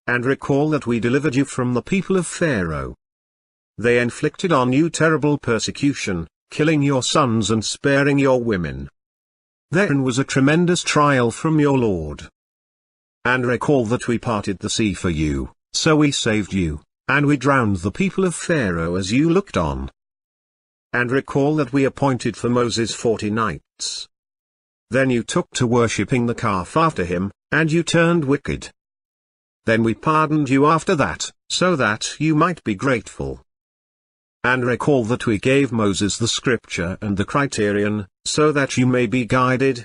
and recall that we delivered you from the people of Pharaoh. They inflicted on you terrible persecution, killing your sons and sparing your women. Therein was a tremendous trial from your Lord. And recall that we parted the sea for you, so we saved you, and we drowned the people of Pharaoh as you looked on. And recall that we appointed for Moses 40 nights. Then you took to worshipping the calf after him, and you turned wicked. Then we pardoned you after that, so that you might be grateful. And recall that we gave Moses the scripture and the criterion, so that you may be guided.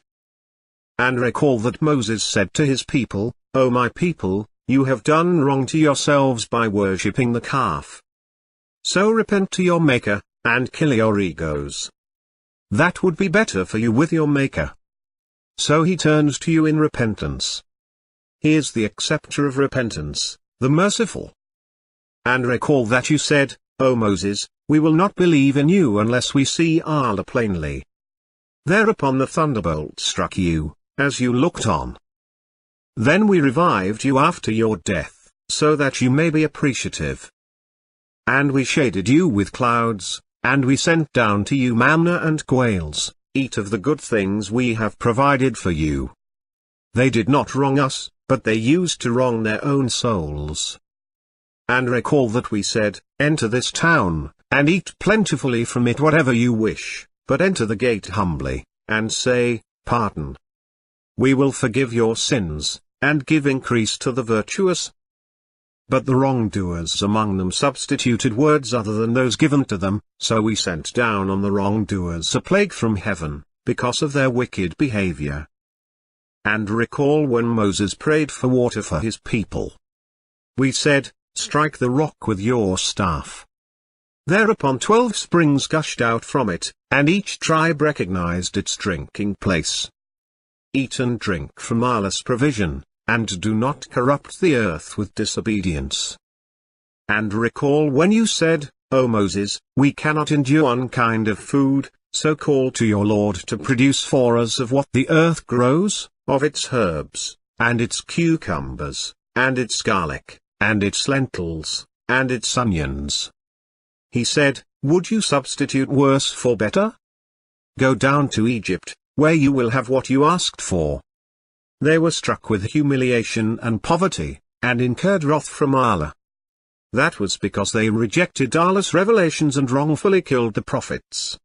And recall that Moses said to his people, O my people, you have done wrong to yourselves by worshipping the calf. So repent to your Maker, and kill your egos. That would be better for you with your Maker. So he turns to you in repentance. He is the acceptor of repentance, the merciful. And recall that you said, O Moses, we will not believe in you unless we see Allah plainly. Thereupon the thunderbolt struck you, as you looked on. Then we revived you after your death, so that you may be appreciative. And we shaded you with clouds, and we sent down to you manna and quails. Eat of the good things we have provided for you. They did not wrong us, but they used to wrong their own souls. And recall that we said, enter this town, and eat plentifully from it whatever you wish, but enter the gate humbly, and say, pardon. We will forgive your sins, and give increase to the virtuous. But the wrongdoers among them substituted words other than those given to them, so we sent down on the wrongdoers a plague from heaven, because of their wicked behavior. And recall when Moses prayed for water for his people. We said, strike the rock with your staff. Thereupon 12 springs gushed out from it, and each tribe recognized its drinking place. Eat and drink from Allah's provision, and do not corrupt the earth with disobedience. And recall when you said, O Moses, we cannot endure one kind of food, so call to your Lord to produce for us of what the earth grows, of its herbs, and its cucumbers, and its garlic, and its lentils, and its onions. He said, would you substitute worse for better? Go down to Egypt, where you will have what you asked for. They were struck with humiliation and poverty, and incurred wrath from Allah. That was because they rejected Allah's revelations and wrongfully killed the prophets.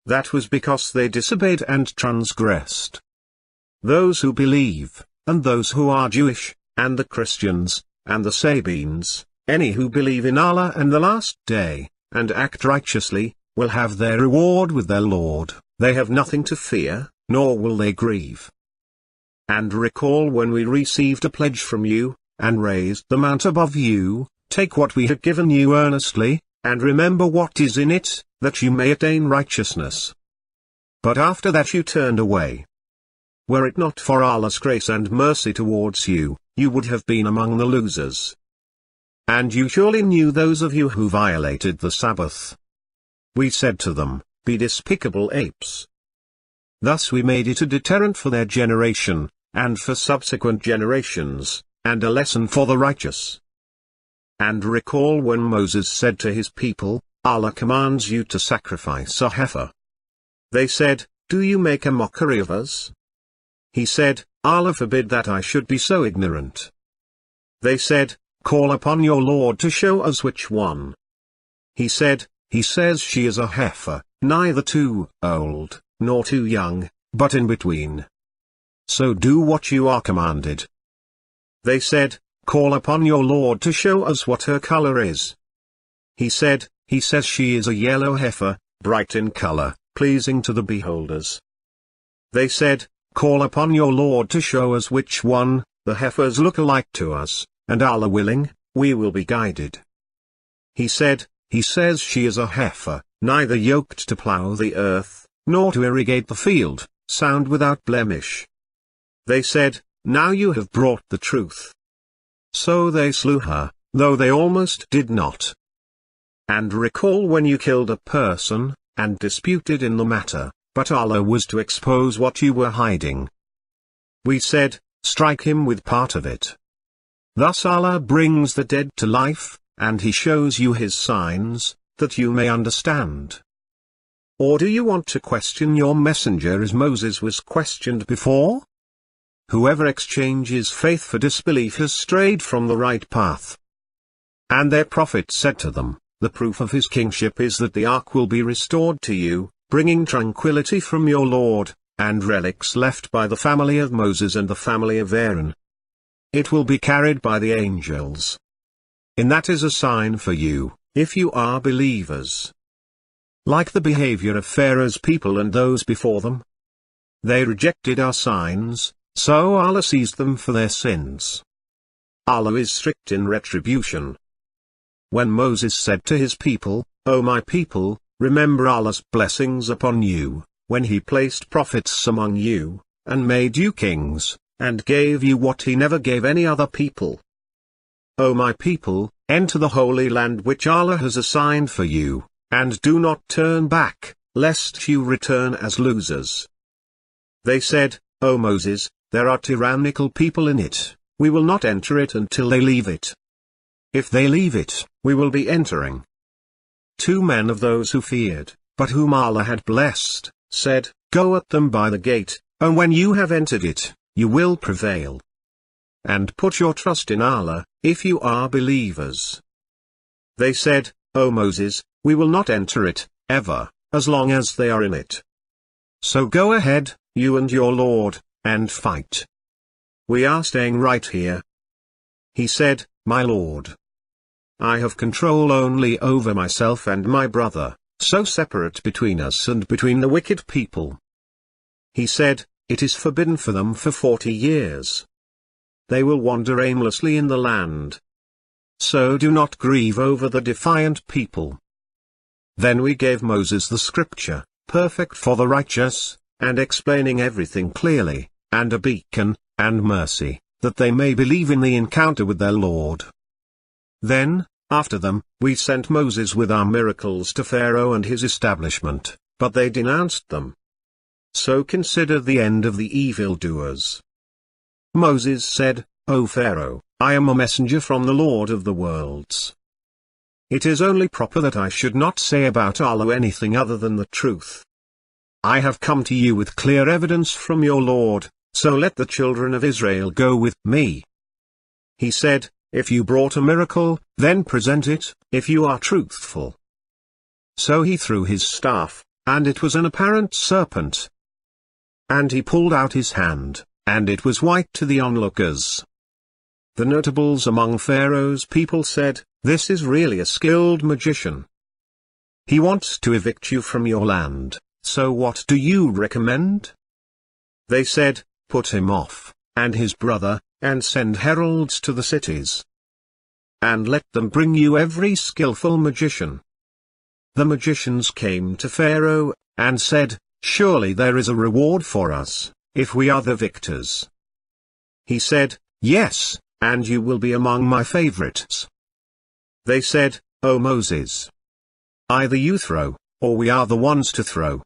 That was because they disobeyed and transgressed. Those who believe, and those who are Jewish, and the Christians, and the Sabines, any who believe in Allah and the Last Day, and act righteously, will have their reward with their Lord. They have nothing to fear, nor will they grieve. And recall when we received a pledge from you, and raised the mount above you, take what we had given you earnestly, and remember what is in it, that you may attain righteousness. But after that you turned away. Were it not for Allah's grace and mercy towards you, you would have been among the losers. And you surely knew those of you who violated the Sabbath. We said to them, be despicable apes. Thus we made it a deterrent for their generation, and for subsequent generations, and a lesson for the righteous. And recall when Moses said to his people, Allah commands you to sacrifice a heifer. They said, do you make a mockery of us? He said, Allah forbid that I should be so ignorant. They said, call upon your Lord to show us which one. He said, he says she is a heifer, neither too old, nor too young, but in between. So do what you are commanded. They said, call upon your Lord to show us what her color is. He said, he says she is a yellow heifer, bright in color, pleasing to the beholders. They said, call upon your Lord to show us which one, the heifers look alike to us, and Allah willing, we will be guided. He said, he says she is a heifer, neither yoked to plow the earth, nor to irrigate the field, sound without blemish. They said, now you have brought the truth. So they slew her, though they almost did not. And recall when you killed a person, and disputed in the matter, but Allah was to expose what you were hiding. We said, strike him with part of it. Thus Allah brings the dead to life, and He shows you His signs, that you may understand. Or do you want to question your messenger as Moses was questioned before? Whoever exchanges faith for disbelief has strayed from the right path. And their prophet said to them, the proof of his kingship is that the ark will be restored to you, bringing tranquility from your Lord, and relics left by the family of Moses and the family of Aaron. It will be carried by the angels. And that is a sign for you, if you are believers. Like the behavior of Pharaoh's people and those before them. They rejected our signs, so Allah seized them for their sins. Allah is strict in retribution. When Moses said to his people, O my people, remember Allah's blessings upon you, when He placed prophets among you, and made you kings, and gave you what He never gave any other people. O my people, enter the holy land which Allah has assigned for you, and do not turn back, lest you return as losers. They said, O Moses, there are tyrannical people in it, we will not enter it until they leave it. If they leave it, we will be entering. 2 men of those who feared, but whom Allah had blessed, said, Go at them by the gate, and when you have entered it, you will prevail. And put your trust in Allah, if you are believers. They said, O Moses, we will not enter it, ever, as long as they are in it. So go ahead, you and your Lord, and fight. We are staying right here. He said, My Lord, I have control only over myself and my brother, so separate between us and between the wicked people. He said, It is forbidden for them for 40 years. They will wander aimlessly in the land. So do not grieve over the defiant people. Then we gave Moses the scripture, perfect for the righteous, and explaining everything clearly, and a beacon, and mercy, that they may believe in the encounter with their Lord. Then, after them, we sent Moses with our miracles to Pharaoh and his establishment, but they denounced them. So consider the end of the evildoers. Moses said, O Pharaoh, I am a messenger from the Lord of the worlds. It is only proper that I should not say about Allah anything other than the truth. I have come to you with clear evidence from your Lord, so let the children of Israel go with me. He said, If you brought a miracle, then present it, if you are truthful. So he threw his staff, and it was an apparent serpent. And he pulled out his hand, and it was white to the onlookers. The notables among Pharaoh's people said, This is really a skilled magician. He wants to evict you from your land, so what do you recommend? They said, Put him off, and his brother, and send heralds to the cities. And let them bring you every skillful magician. The magicians came to Pharaoh, and said, Surely there is a reward for us, if we are the victors. He said, Yes, and you will be among my favorites. They said, O Moses, either you throw, or we are the ones to throw.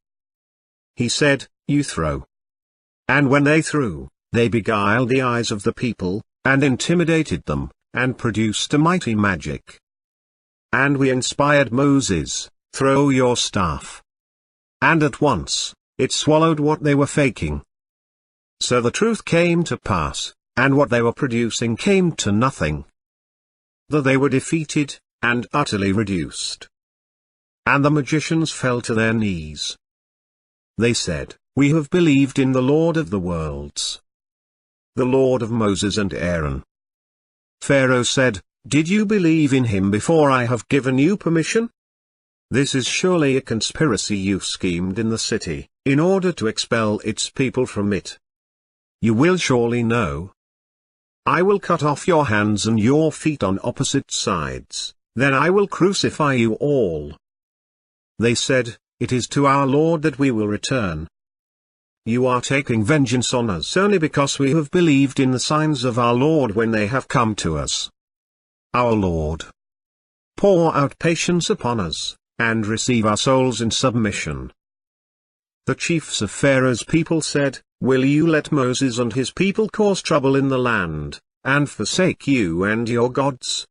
He said, You throw. And when they threw, they beguiled the eyes of the people, and intimidated them, and produced a mighty magic. And we inspired Moses, Throw your staff. And at once, it swallowed what they were faking. So the truth came to pass, and what they were producing came to nothing. That they were defeated, and utterly reduced. And the magicians fell to their knees. They said, We have believed in the Lord of the worlds, the Lord of Moses and Aaron. Pharaoh said, Did you believe in him before I have given you permission? This is surely a conspiracy you schemed in the city, in order to expel its people from it. You will surely know. I will cut off your hands and your feet on opposite sides, then I will crucify you all. They said, It is to our Lord that we will return. You are taking vengeance on us only because we have believed in the signs of our Lord when they have come to us. Our Lord, pour out patience upon us, and receive our souls in submission. The chiefs of Pharaoh's people said, Will you let Moses and his people cause trouble in the land, and forsake you and your gods?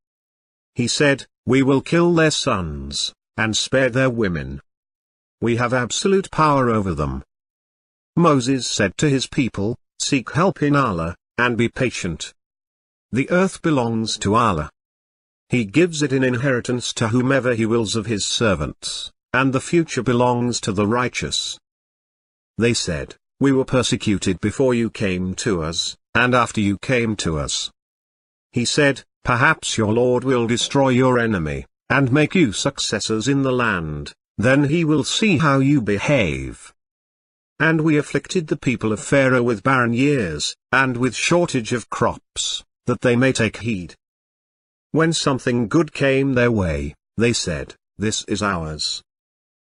He said, we will kill their sons, and spare their women. We have absolute power over them. Moses said to his people, seek help in Allah, and be patient. The earth belongs to Allah. He gives it in inheritance to whomever he wills of his servants, and the future belongs to the righteous. They said, we were persecuted before you came to us, and after you came to us. He said, perhaps your Lord will destroy your enemy, and make you successors in the land, then he will see how you behave. And we afflicted the people of Pharaoh with barren years, and with shortage of crops, that they may take heed. When something good came their way, they said, this is ours.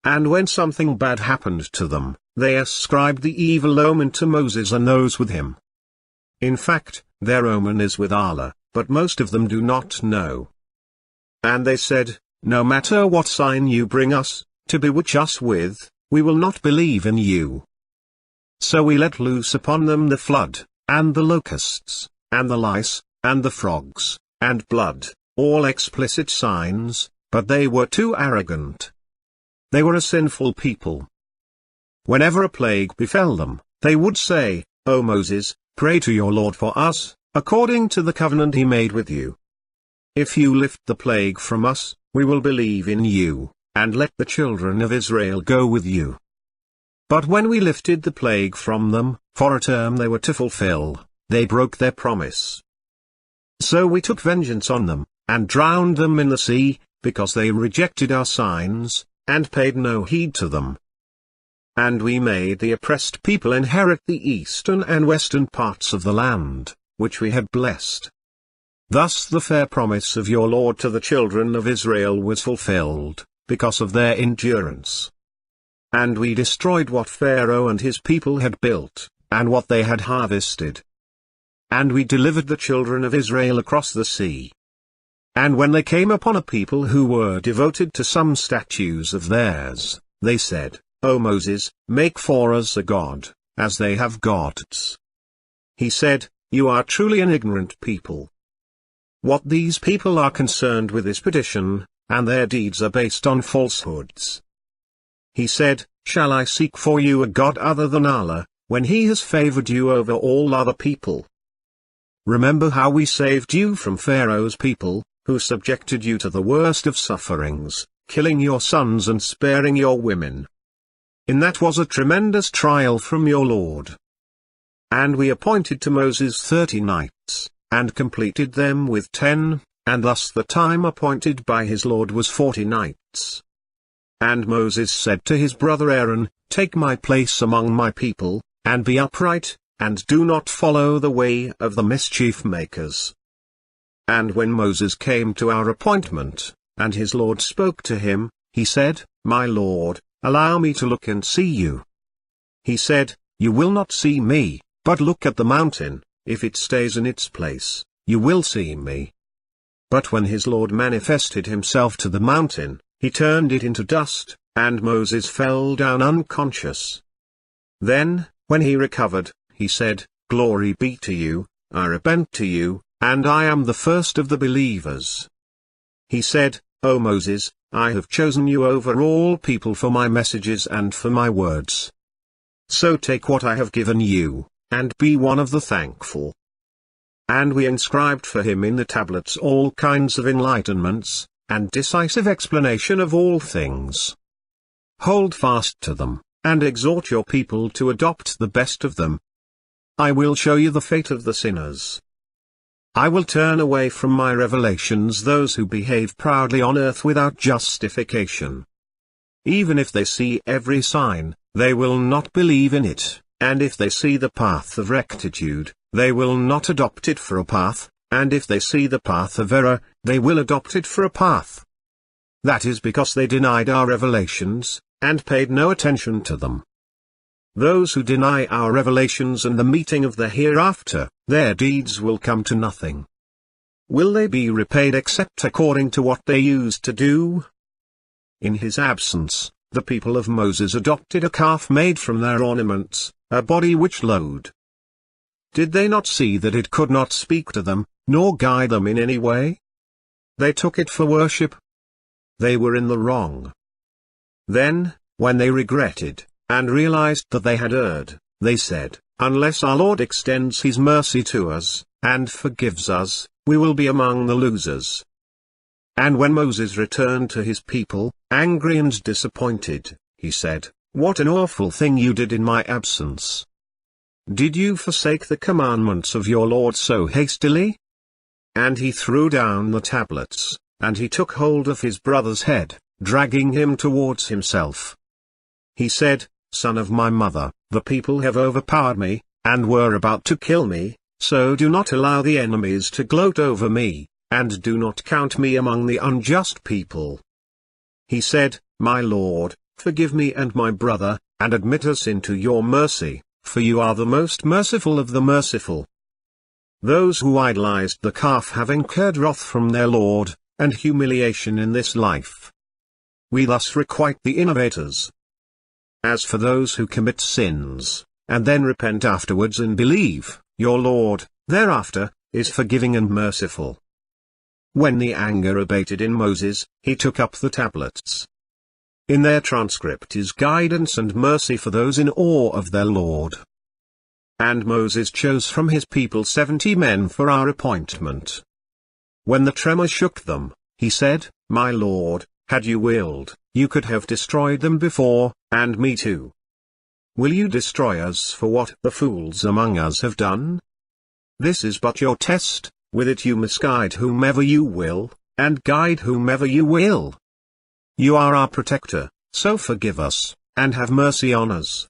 And when something bad happened to them, they ascribed the evil omen to Moses and those with him. In fact, their omen is with Allah, but most of them do not know. And they said, no matter what sign you bring us, to bewitch us with, we will not believe in you. So we let loose upon them the flood, and the locusts, and the lice, and the frogs, and blood, all explicit signs, but they were too arrogant. They were a sinful people. Whenever a plague befell them, they would say, O Moses, pray to your Lord for us, according to the covenant he made with you. If you lift the plague from us, we will believe in you, and let the children of Israel go with you. But when we lifted the plague from them, for a term they were to fulfill, they broke their promise. So we took vengeance on them, and drowned them in the sea, because they rejected our signs, and paid no heed to them. And we made the oppressed people inherit the eastern and western parts of the land, which we had blessed. Thus the fair promise of your Lord to the children of Israel was fulfilled, because of their endurance. And we destroyed what Pharaoh and his people had built, and what they had harvested. And we delivered the children of Israel across the sea. And when they came upon a people who were devoted to some statues of theirs, they said, O Moses, make for us a god, as they have gods. He said, you are truly an ignorant people. What these people are concerned with is perdition, and their deeds are based on falsehoods. He said, shall I seek for you a god other than Allah, when he has favored you over all other people? Remember how we saved you from Pharaoh's people, who subjected you to the worst of sufferings, killing your sons and sparing your women. In that was a tremendous trial from your Lord. And we appointed to Moses 30 nights, and completed them with 10, and thus the time appointed by his Lord was 40 nights. And Moses said to his brother Aaron, take my place among my people, and be upright, and do not follow the way of the mischief makers. And when Moses came to our appointment, and his Lord spoke to him, he said, my Lord, allow me to look and see you. He said, you will not see me, but look at the mountain, if it stays in its place, you will see me. But when his Lord manifested himself to the mountain, he turned it into dust, and Moses fell down unconscious. Then, when he recovered, he said, glory be to you, I repent to you, and I am the first of the believers. He said, O Moses, I have chosen you over all people for my messages and for my words. So take what I have given you, and be one of the thankful. And we inscribed for him in the tablets all kinds of enlightenments, and decisive explanation of all things. Hold fast to them, and exhort your people to adopt the best of them. I will show you the fate of the sinners. I will turn away from my revelations those who behave proudly on earth without justification. Even if they see every sign, they will not believe in it, and if they see the path of rectitude, they will not adopt it for a path, and if they see the path of error, they will adopt it for a path. That is because they denied our revelations, and paid no attention to them. Those who deny our revelations and the meeting of the hereafter, their deeds will come to nothing. Will they be repaid except according to what they used to do? In his absence, the people of Moses adopted a calf made from their ornaments, a body which lowed Did they not see that it could not speak to them, nor guide them in any way? They took it for worship. They were in the wrong. Then, when they regretted, and realized that they had erred, they said, "Unless our Lord extends his mercy to us, and forgives us, we will be among the losers." And when Moses returned to his people, angry and disappointed, he said, "What an awful thing you did in my absence! Did you forsake the commandments of your Lord so hastily?" And he threw down the tablets, and he took hold of his brother's head, dragging him towards himself. He said, "Son of my mother, the people have overpowered me, and were about to kill me, so do not allow the enemies to gloat over me, and do not count me among the unjust people." He said, "My Lord, forgive me and my brother, and admit us into your mercy, for you are the most merciful of the merciful." Those who idolized the calf have incurred wrath from their Lord, and humiliation in this life. We thus requite the innovators. As for those who commit sins, and then repent afterwards and believe, your Lord, thereafter, is forgiving and merciful. When the anger abated in Moses, he took up the tablets. In their transcript is guidance and mercy for those in awe of their Lord. And Moses chose from his people 70 men for our appointment. When the tremor shook them, he said, "My Lord, had you willed, you could have destroyed them before, and me too. Will you destroy us for what the fools among us have done? This is but your test, with it you misguide whomever you will, and guide whomever you will. You are our protector, so forgive us, and have mercy on us.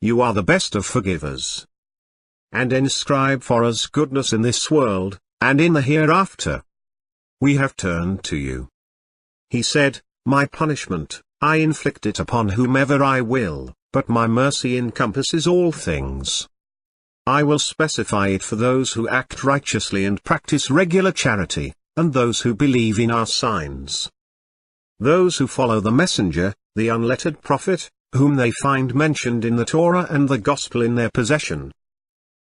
You are the best of forgivers. And inscribe for us goodness in this world, and in the hereafter. We have turned to you." He said, "My punishment, I inflict it upon whomever I will, but my mercy encompasses all things. I will specify it for those who act righteously and practice regular charity, and those who believe in our signs. Those who follow the messenger, the unlettered prophet, whom they find mentioned in the Torah and the Gospel in their possession.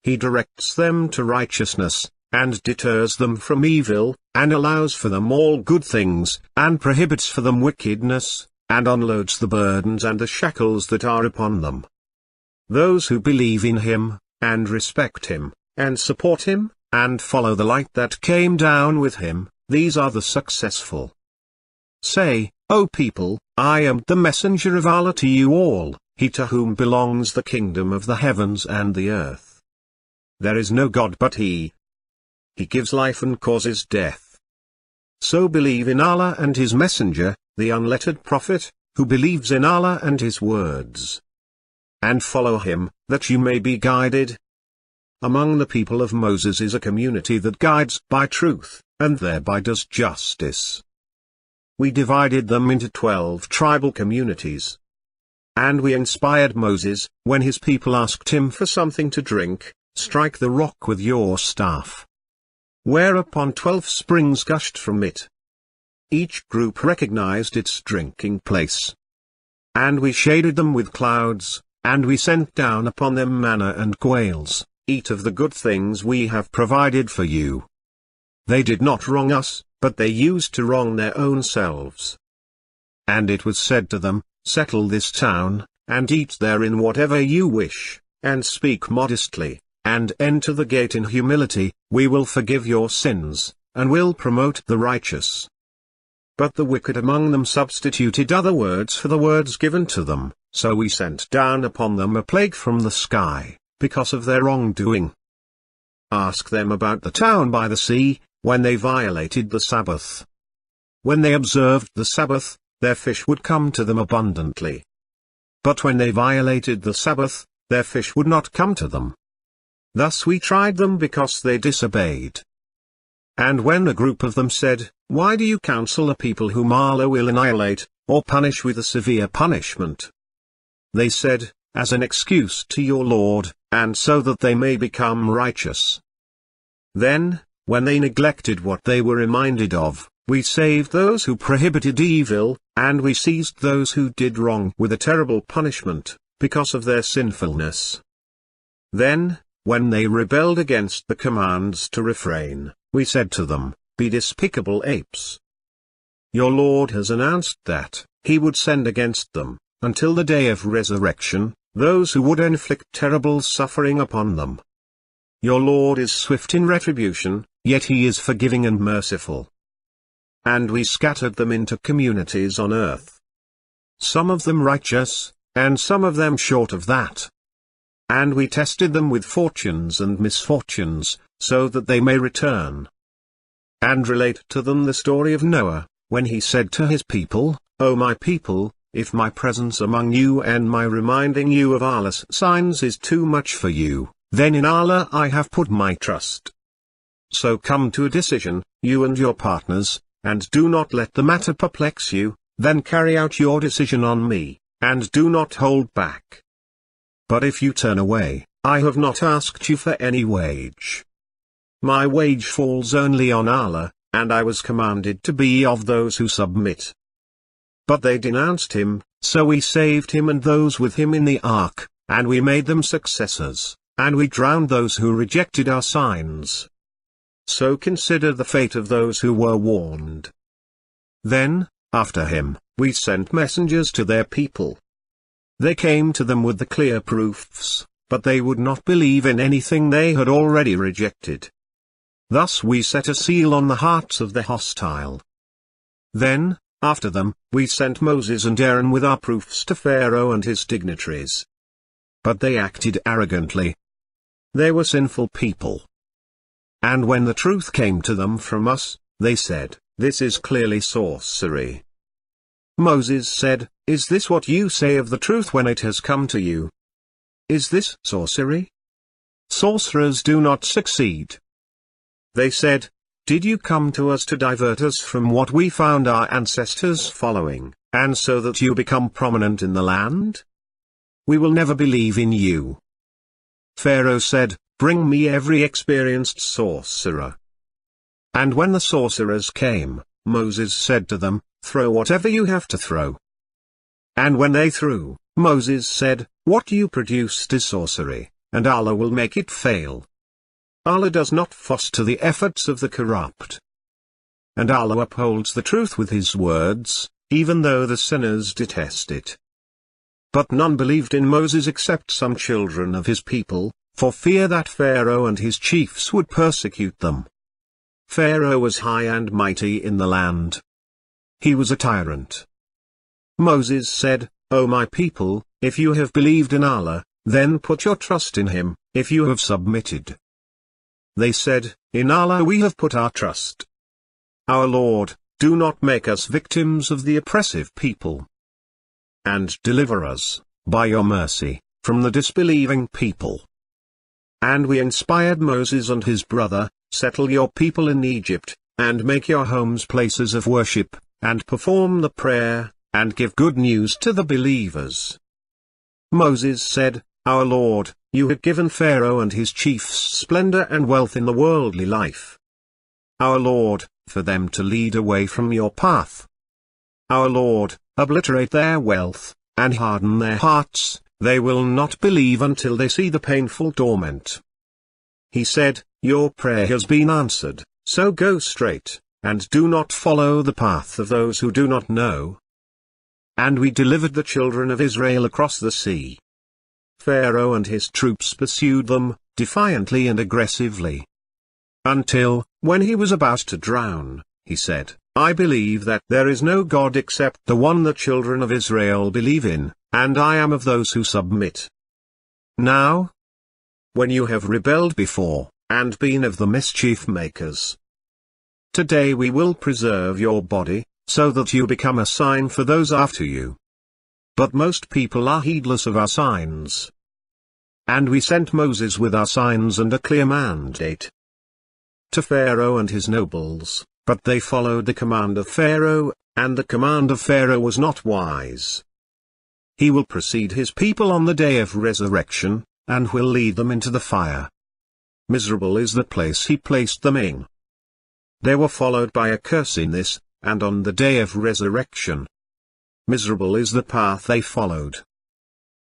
He directs them to righteousness, and deters them from evil, and allows for them all good things, and prohibits for them wickedness, and unloads the burdens and the shackles that are upon them. Those who believe in him, and respect him, and support him, and follow the light that came down with him, these are the successful. Say, O people, I am the messenger of Allah to you all, he to whom belongs the kingdom of the heavens and the earth. There is no God but he. He gives life and causes death. So believe in Allah and his messenger, the unlettered prophet, who believes in Allah and his words. And follow him, that you may be guided. Among the people of Moses is a community that guides by truth, and thereby does justice. We divided them into 12 tribal communities. And we inspired Moses, when his people asked him for something to drink, strike the rock with your staff. Whereupon 12 springs gushed from it. Each group recognized its drinking place. And we shaded them with clouds, and we sent down upon them manna and quails, eat of the good things we have provided for you. They did not wrong us, but they used to wrong their own selves. And it was said to them, settle this town, and eat therein whatever you wish, and speak modestly, and enter the gate in humility, we will forgive your sins, and will promote the righteous. But the wicked among them substituted other words for the words given to them, so we sent down upon them a plague from the sky, because of their wrongdoing. Ask them about the town by the sea, when they violated the Sabbath. When they observed the Sabbath, their fish would come to them abundantly. But when they violated the Sabbath, their fish would not come to them. Thus we tried them because they disobeyed. And when a group of them said, why do you counsel a people whom Allah will annihilate, or punish with a severe punishment? They said, as an excuse to your Lord, and so that they may become righteous. Then, when they neglected what they were reminded of, we saved those who prohibited evil, and we seized those who did wrong with a terrible punishment, because of their sinfulness. Then, when they rebelled against the commands to refrain, we said to them, "Be despicable apes." Your Lord has announced that He would send against them, until the day of resurrection, those who would inflict terrible suffering upon them. Your Lord is swift in retribution, yet He is forgiving and merciful. And we scattered them into communities on earth. Some of them righteous, and some of them short of that. And we tested them with fortunes and misfortunes, so that they may return. And relate to them the story of Noah, when he said to his people, "O my people, if my presence among you and my reminding you of Allah's signs is too much for you, then in Allah I have put my trust. So come to a decision, you and your partners, and do not let the matter perplex you, then carry out your decision on me, and do not hold back. But if you turn away, I have not asked you for any wage. My wage falls only on Allah, and I was commanded to be of those who submit." But they denounced him, so we saved him and those with him in the ark, and we made them successors, and we drowned those who rejected our signs. So consider the fate of those who were warned. Then, after him, we sent messengers to their people. They came to them with the clear proofs, but they would not believe in anything they had already rejected. Thus we set a seal on the hearts of the hostile. Then, after them, we sent Moses and Aaron with our proofs to Pharaoh and his dignitaries. But they acted arrogantly. They were sinful people. And when the truth came to them from us, they said, "This is clearly sorcery." Moses said, "Is this what you say of the truth when it has come to you? Is this sorcery? Sorcerers do not succeed." They said, "Did you come to us to divert us from what we found our ancestors following, and so that you become prominent in the land? We will never believe in you." Pharaoh said, "Bring me every experienced sorcerer." And when the sorcerers came, Moses said to them, "Throw whatever you have to throw." And when they threw, Moses said, "What you produced is sorcery, and Allah will make it fail. Allah does not foster the efforts of the corrupt. And Allah upholds the truth with His words, even though the sinners detest it." But none believed in Moses except some children of his people, for fear that Pharaoh and his chiefs would persecute them. Pharaoh was high and mighty in the land. He was a tyrant. Moses said, "O my people, if you have believed in Allah, then put your trust in Him, if you have submitted." They said, "In Allah we have put our trust. Our Lord, do not make us victims of the oppressive people. And deliver us, by your mercy, from the disbelieving people." And we inspired Moses and his brother, "Settle your people in Egypt, and make your homes places of worship, and perform the prayer, and give good news to the believers." Moses said, "Our Lord, you have given Pharaoh and his chiefs splendor and wealth in the worldly life. Our Lord, for them to lead away from your path. Our Lord, obliterate their wealth, and harden their hearts, they will not believe until they see the painful torment." He said, "Your prayer has been answered, so go straight, and do not follow the path of those who do not know." And we delivered the children of Israel across the sea. Pharaoh and his troops pursued them, defiantly and aggressively. Until, when he was about to drown, he said, "I believe that there is no God except the one the children of Israel believe in, and I am of those who submit." Now, when you have rebelled before, and been of the mischief makers, today we will preserve your body, so that you become a sign for those after you. But most people are heedless of our signs. And we sent Moses with our signs and a clear mandate to Pharaoh and his nobles, but they followed the command of Pharaoh, and the command of Pharaoh was not wise. He will precede his people on the day of resurrection, and will lead them into the fire. Miserable is the place he placed them in. They were followed by a curse in this, and on the day of resurrection. Miserable is the path they followed.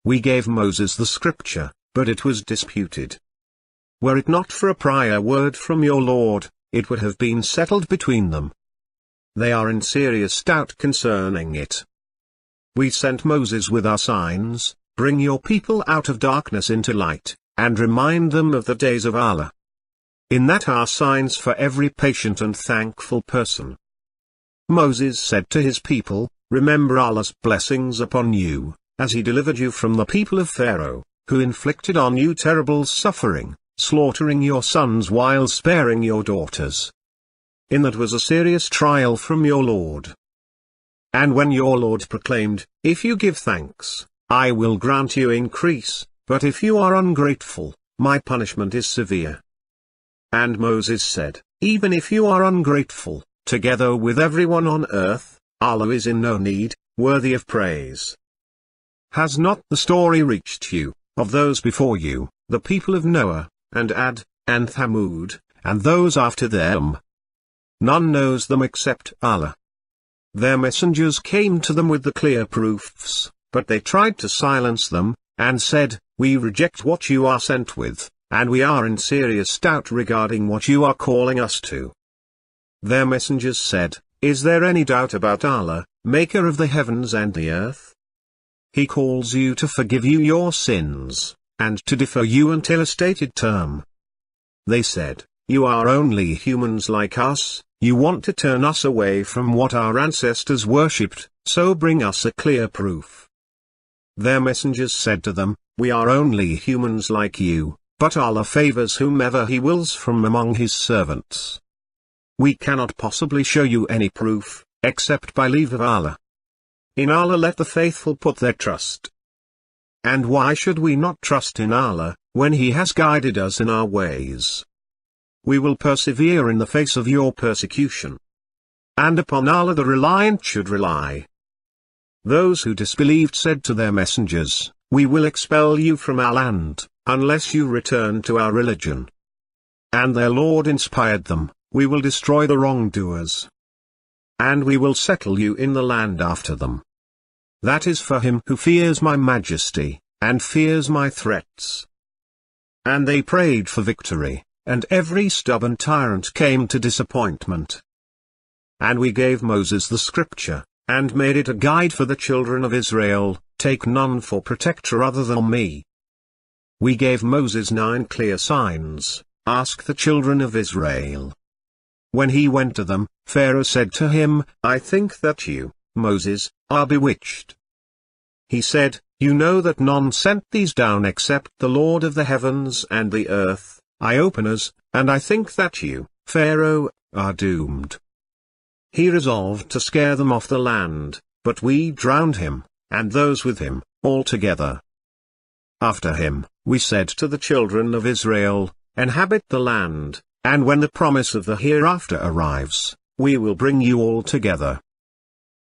We gave Moses the scripture, but it was disputed. were it not for a prior word from your Lord, it would have been settled between them. They are in serious doubt concerning it. We sent Moses with our signs, bring your people out of darkness into light, and remind them of the days of Allah. In that are signs for every patient and thankful person. Moses said to his people, remember Allah's blessings upon you, as he delivered you from the people of Pharaoh, who inflicted on you terrible suffering, slaughtering your sons while sparing your daughters. In that was a serious trial from your Lord. And when your Lord proclaimed, if you give thanks, I will grant you increase, but if you are ungrateful, my punishment is severe. And Moses said, even if you are ungrateful, together with everyone on earth, Allah is in no need, worthy of praise. Has not the story reached you, of those before you, the people of Noah, and Ad, and Thamud, and those after them? None knows them except Allah. Their messengers came to them with the clear proofs, but they tried to silence them, and said, we reject what you are sent with, and we are in serious doubt regarding what you are calling us to. Their messengers said, is there any doubt about Allah, maker of the heavens and the earth? He calls you to forgive you your sins, and to defer you until a stated term. They said, you are only humans like us, you want to turn us away from what our ancestors worshipped, so bring us a clear proof. Their messengers said to them, we are only humans like you, but Allah favors whomever He wills from among His servants. We cannot possibly show you any proof, except by leave of Allah. In Allah let the faithful put their trust. And why should we not trust in Allah, when He has guided us in our ways? We will persevere in the face of your persecution. And upon Allah the reliant should rely. Those who disbelieved said to their messengers, we will expel you from our land, unless you return to our religion. And their Lord inspired them, we will destroy the wrongdoers. And we will settle you in the land after them. That is for him who fears my majesty, and fears my threats. And they prayed for victory, and every stubborn tyrant came to disappointment. And we gave Moses the scripture, and made it a guide for the children of Israel, take none for protector other than me. We gave Moses 9 clear signs, ask the children of Israel. When he went to them, Pharaoh said to him, I think that you, Moses, are bewitched. He said, you know that none sent these down except the Lord of the heavens and the earth, eye-openers, and I think that you, Pharaoh, are doomed. He resolved to scare them off the land, but we drowned him, and those with him, altogether. After him, we said to the children of Israel, inhabit the land, and when the promise of the hereafter arrives, we will bring you all together.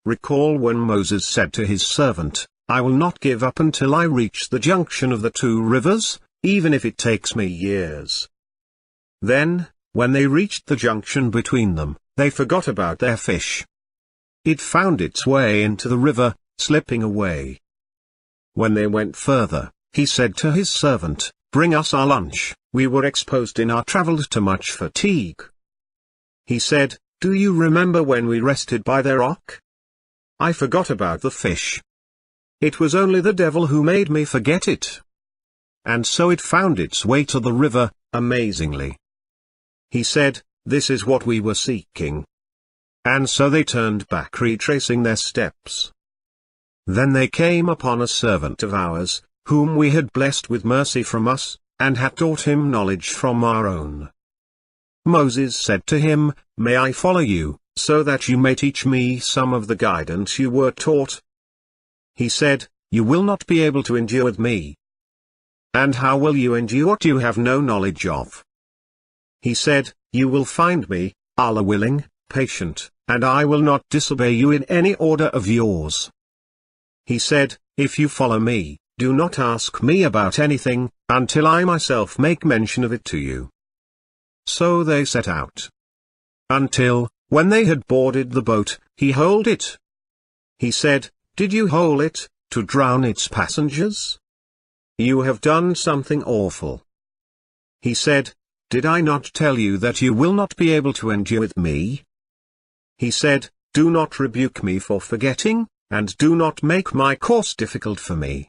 Recall when Moses said to his servant, I will not give up until I reach the junction of the 2 rivers, even if it takes me years. Then, when they reached the junction between them, they forgot about their fish. It found its way into the river, slipping away. When they went further, he said to his servant, bring us our lunch, we were exposed in our travel to much fatigue. He said, do you remember when we rested by the rock? I forgot about the fish. It was only the devil who made me forget it. And so it found its way to the river, amazingly. He said, this is what we were seeking. And so they turned back, retracing their steps. Then they came upon a servant of ours, whom we had blessed with mercy from us, and had taught him knowledge from our own. Moses said to him, may I follow you, so that you may teach me some of the guidance you were taught? He said, you will not be able to endure with me. And how will you endure what you have no knowledge of? He said, you will find me, Allah willing, patient, and I will not disobey you in any order of yours. He said, if you follow me, do not ask me about anything, until I myself make mention of it to you. So they set out. Until, when they had boarded the boat, he holed it. He said, did you hole it, to drown its passengers? You have done something awful. He said, "Did I not tell you that you will not be able to endure with me?" He said, "Do not rebuke me for forgetting, and do not make my course difficult for me."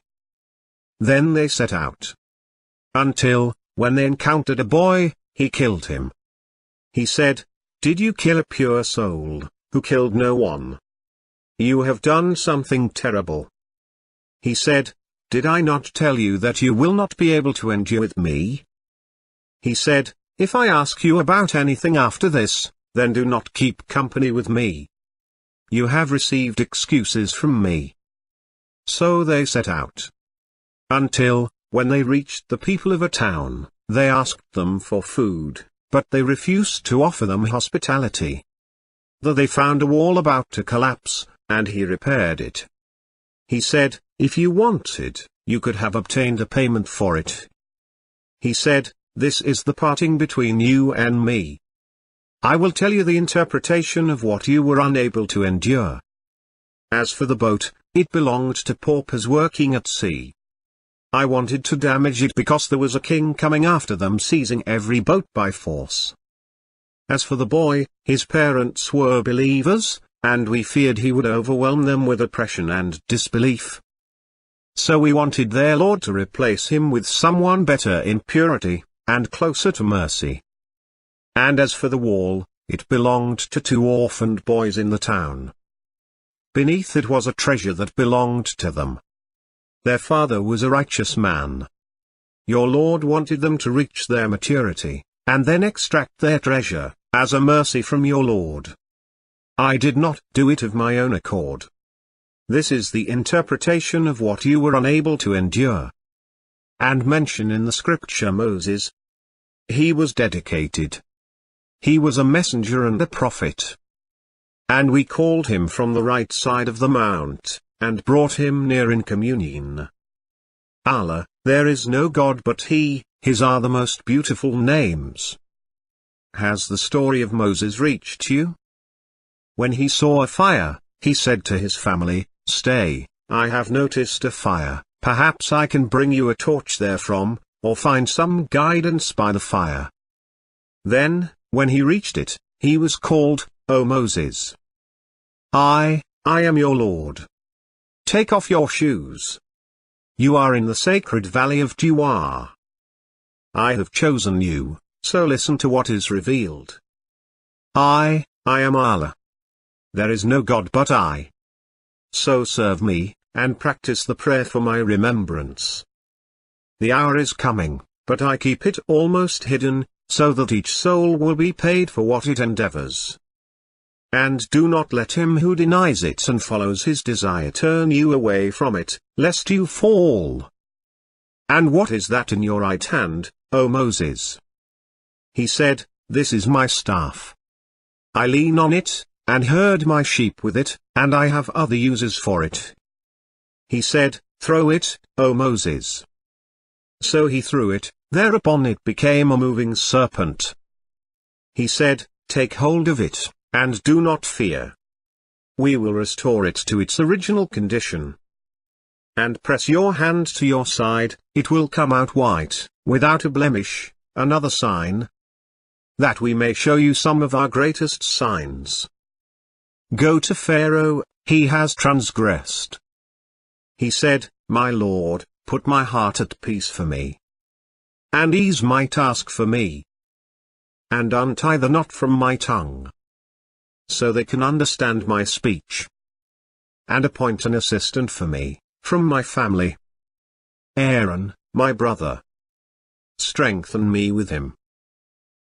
Then they set out. Until, when they encountered a boy, he killed him. He said, "Did you kill a pure soul, who killed no one? You have done something terrible." He said, "Did I not tell you that you will not be able to endure with me?" He said, "If I ask you about anything after this, then do not keep company with me. You have received excuses from me." So they set out. Until, when they reached the people of a town, they asked them for food, but they refused to offer them hospitality. Though they found a wall about to collapse, and he repaired it. He said, "If you wanted, you could have obtained a payment for it." He said, "This is the parting between you and me. I will tell you the interpretation of what you were unable to endure. As for the boat, it belonged to paupers working at sea. I wanted to damage it because there was a king coming after them seizing every boat by force. As for the boy, his parents were believers, and we feared he would overwhelm them with oppression and disbelief. So we wanted their Lord to replace him with someone better in purity, and closer to mercy. And as for the wall, it belonged to 2 orphaned boys in the town. Beneath it was a treasure that belonged to them. Their father was a righteous man. Your Lord wanted them to reach their maturity, and then extract their treasure, as a mercy from your Lord. I did not do it of my own accord. This is the interpretation of what you were unable to endure." And mention in the scripture Moses. He was dedicated. He was a messenger and a prophet. And we called him from the right side of the mount, and brought him near in communion. Allah, there is no God but He, His are the most beautiful names. Has the story of Moses reached you? When he saw a fire, he said to his family, "Stay, I have noticed a fire, perhaps I can bring you a torch therefrom, or find some guidance by the fire." Then, when he reached it, he was called, "O Moses! I am your Lord. Take off your shoes. You are in the sacred valley of Tuwa. I have chosen you, so listen to what is revealed. I am Allah. There is no God but I. So serve me, and practice the prayer for my remembrance. The hour is coming, but I keep it almost hidden, so that each soul will be paid for what it endeavors. And do not let him who denies it and follows his desire turn you away from it, lest you fall. And what is that in your right hand, O Moses?" He said, "This is my staff. I lean on it, and herd my sheep with it, and I have other uses for it." He said, "Throw it, O Moses." So he threw it, thereupon it became a moving serpent. He said, "Take hold of it, and do not fear. We will restore it to its original condition. And press your hand to your side, it will come out white, without a blemish, another sign. That we may show you some of our greatest signs. Go to Pharaoh, he has transgressed." He said, "My Lord, put my heart at peace for me. And ease my task for me. And untie the knot from my tongue, so they can understand my speech. And appoint an assistant for me, from my family. Aaron, my brother. Strengthen me with him.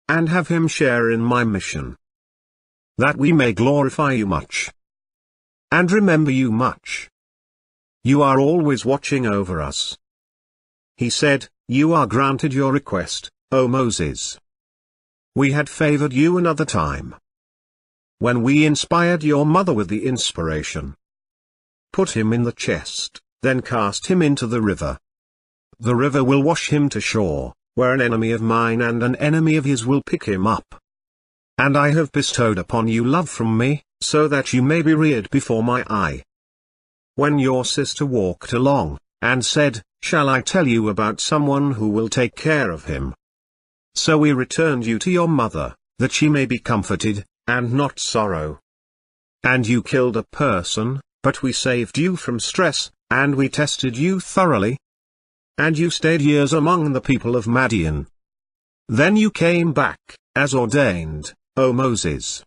And have him share in my mission. That we may glorify you much. And remember you much. You are always watching over us." He said, "You are granted your request, O Moses. We had favored you another time, when we inspired your mother with the inspiration. Put him in the chest, then cast him into the river. The river will wash him to shore, where an enemy of mine and an enemy of his will pick him up. And I have bestowed upon you love from me, so that you may be reared before my eye." When your sister walked along, and said, "Shall I tell you about someone who will take care of him?" so we returned you to your mother, that she may be comforted, and not sorrow. And you killed a person, but we saved you from stress, and we tested you thoroughly. And you stayed years among the people of Madian. Then you came back, as ordained, O Moses.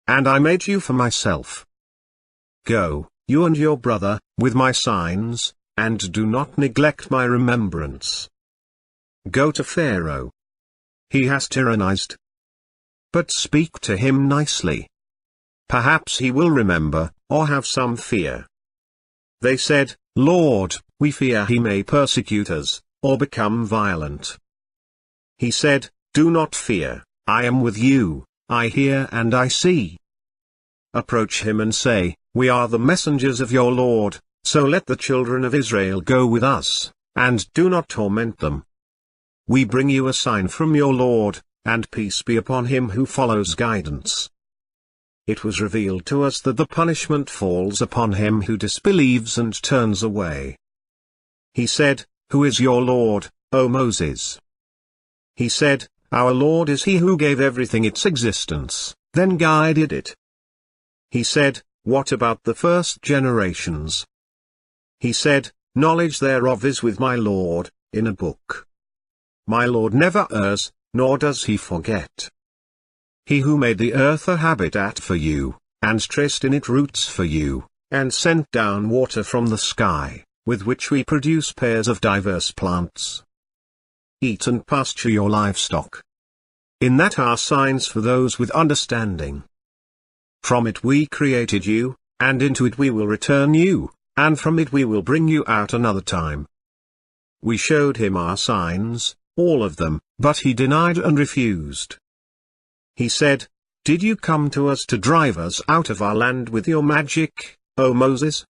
And I made you for myself. Go, you and your brother, with my signs, and do not neglect my remembrance. Go to Pharaoh. He has tyrannized. But speak to him nicely. Perhaps he will remember, or have some fear. They said, Lord, we fear he may persecute us, or become violent. He said, Do not fear, I am with you, I hear and I see. Approach him and say, We are the messengers of your Lord, so let the children of Israel go with us, and do not torment them. We bring you a sign from your Lord, and peace be upon him who follows guidance. It was revealed to us that the punishment falls upon him who disbelieves and turns away. He said, Who is your Lord, O Moses? He said, Our Lord is he who gave everything its existence, then guided it. He said, What about the first generations? He said, Knowledge thereof is with my Lord, in a book. My Lord never errs, nor does he forget. He who made the earth a habitat for you, and traced in it roots for you, and sent down water from the sky, with which we produce pairs of diverse plants. Eat and pasture your livestock. In that are signs for those with understanding. From it we created you, and into it we will return you, and from it we will bring you out another time. We showed him our signs, all of them, but he denied and refused. He said, Did you come to us to drive us out of our land with your magic, O Moses?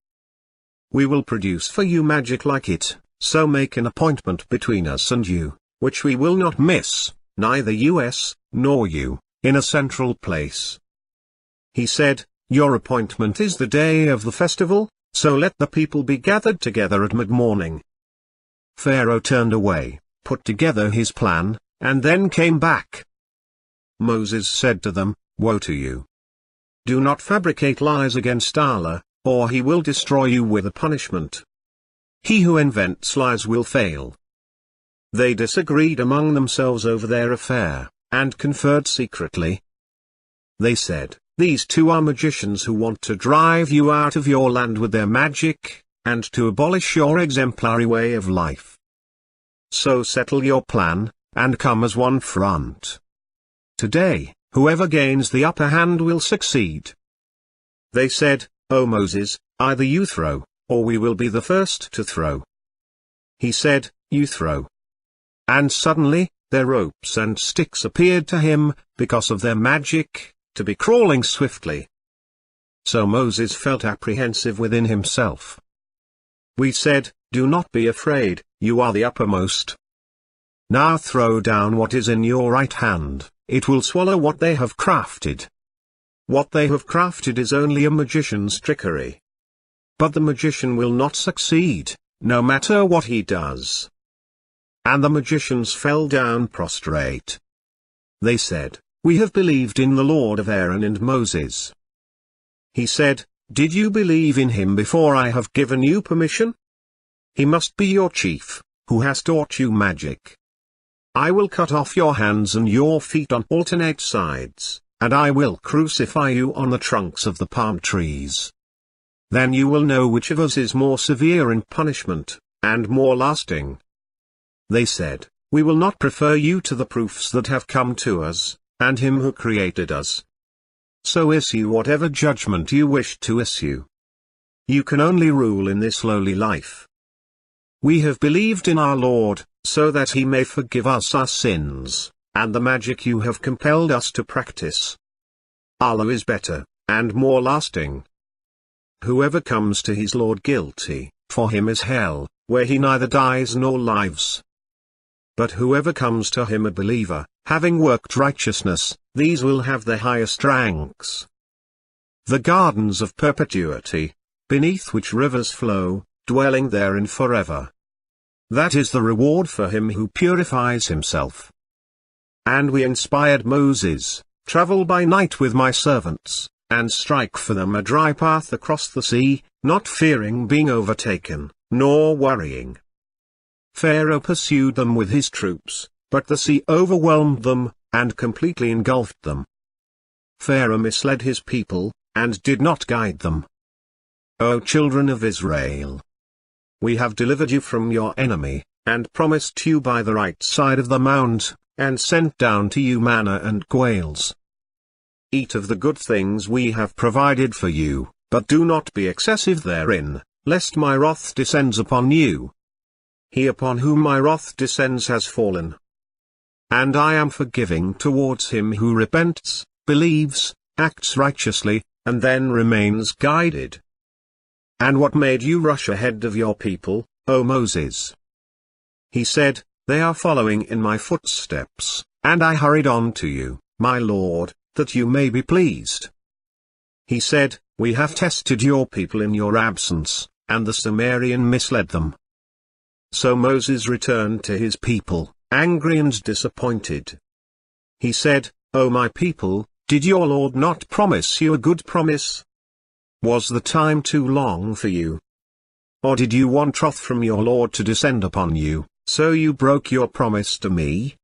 We will produce for you magic like it, so make an appointment between us and you, which we will not miss, neither us, nor you, in a central place. He said, Your appointment is the day of the festival, so let the people be gathered together at mid-morning. Pharaoh turned away, put together his plan, and then came back. Moses said to them, Woe to you! Do not fabricate lies against Allah, or he will destroy you with a punishment. He who invents lies will fail. They disagreed among themselves over their affair, and conferred secretly. They said, These two are magicians who want to drive you out of your land with their magic, and to abolish your exemplary way of life. So settle your plan, and come as one front. Today, whoever gains the upper hand will succeed. They said, O Moses, either you throw, or we will be the first to throw. He said, You throw. And suddenly, their ropes and sticks appeared to him, because of their magic, to be crawling swiftly. So Moses felt apprehensive within himself. We said, Do not be afraid, you are the uppermost. Now throw down what is in your right hand, it will swallow what they have crafted. What they have crafted is only a magician's trickery. But the magician will not succeed, no matter what he does. And the magicians fell down prostrate. They said, We have believed in the Lord of Aaron and Moses. He said, Did you believe in him before I have given you permission? He must be your chief, who has taught you magic. I will cut off your hands and your feet on alternate sides, and I will crucify you on the trunks of the palm trees. Then you will know which of us is more severe in punishment, and more lasting. They said, We will not prefer you to the proofs that have come to us, and him who created us. So issue whatever judgment you wish to issue. You can only rule in this lowly life. We have believed in our Lord, so that he may forgive us our sins, and the magic you have compelled us to practice. Allah is better, and more lasting. Whoever comes to his Lord guilty, for him is hell, where he neither dies nor lives. But whoever comes to him a believer, having worked righteousness, these will have the highest ranks. The gardens of perpetuity, beneath which rivers flow, dwelling therein forever. That is the reward for him who purifies himself. And we inspired Moses, "Travel by night with my servants, and strike for them a dry path across the sea, not fearing being overtaken, nor worrying." Pharaoh pursued them with his troops, but the sea overwhelmed them, and completely engulfed them. Pharaoh misled his people, and did not guide them. O children of Israel! We have delivered you from your enemy, and promised you by the right side of the mount, and sent down to you manna and quails. Eat of the good things we have provided for you, but do not be excessive therein, lest my wrath descends upon you. He upon whom my wrath descends has fallen. And I am forgiving towards him who repents, believes, acts righteously, and then remains guided. And what made you rush ahead of your people, O Moses? He said, "They are following in my footsteps," and I hurried on to you, my Lord, that you may be pleased. He said, "We have tested your people in your absence," and the Sumerian misled them. So Moses returned to his people, angry and disappointed. He said, "O my people, did your Lord not promise you a good promise? Was the time too long for you? Or did you want wrath from your Lord to descend upon you, so you broke your promise to me?"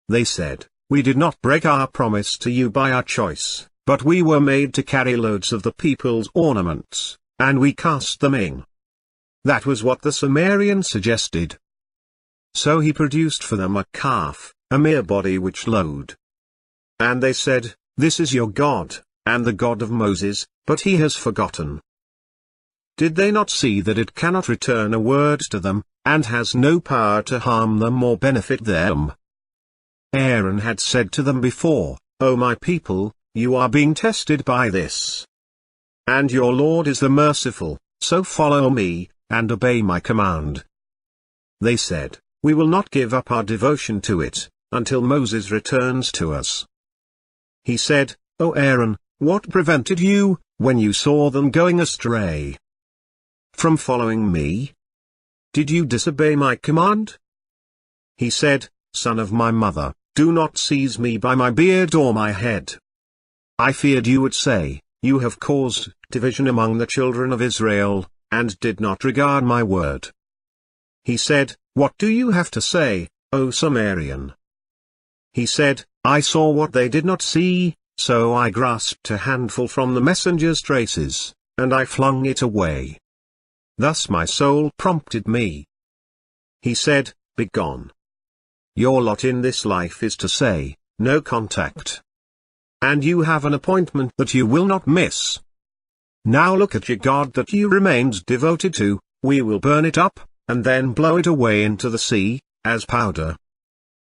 They said, "We did not break our promise to you by our choice, but we were made to carry loads of the people's ornaments, and we cast them in." That was what the Sumerian suggested. So he produced for them a calf, a mere body which load. And they said, "This is your God, and the God of Moses, but he has forgotten." Did they not see that it cannot return a word to them, and has no power to harm them or benefit them? Aaron had said to them before, "O my people, you are being tested by this. And your Lord is the merciful, so follow me, and obey my command." They said, "We will not give up our devotion to it, until Moses returns to us." He said, "O Aaron, what prevented you, when you saw them going astray, from following me? Did you disobey my command?" He said, "Son of my mother, do not seize me by my beard or my head. I feared you would say, 'You have caused division among the children of Israel,' and did not regard my word." He said, "What do you have to say, O Sumerian?" He said, "I saw what they did not see, so I grasped a handful from the messenger's traces, and I flung it away. Thus my soul prompted me." He said, "Begone. Your lot in this life is to say, 'No contact.' And you have an appointment that you will not miss. Now look at your God that you remained devoted to, we will burn it up, and then blow it away into the sea, as powder."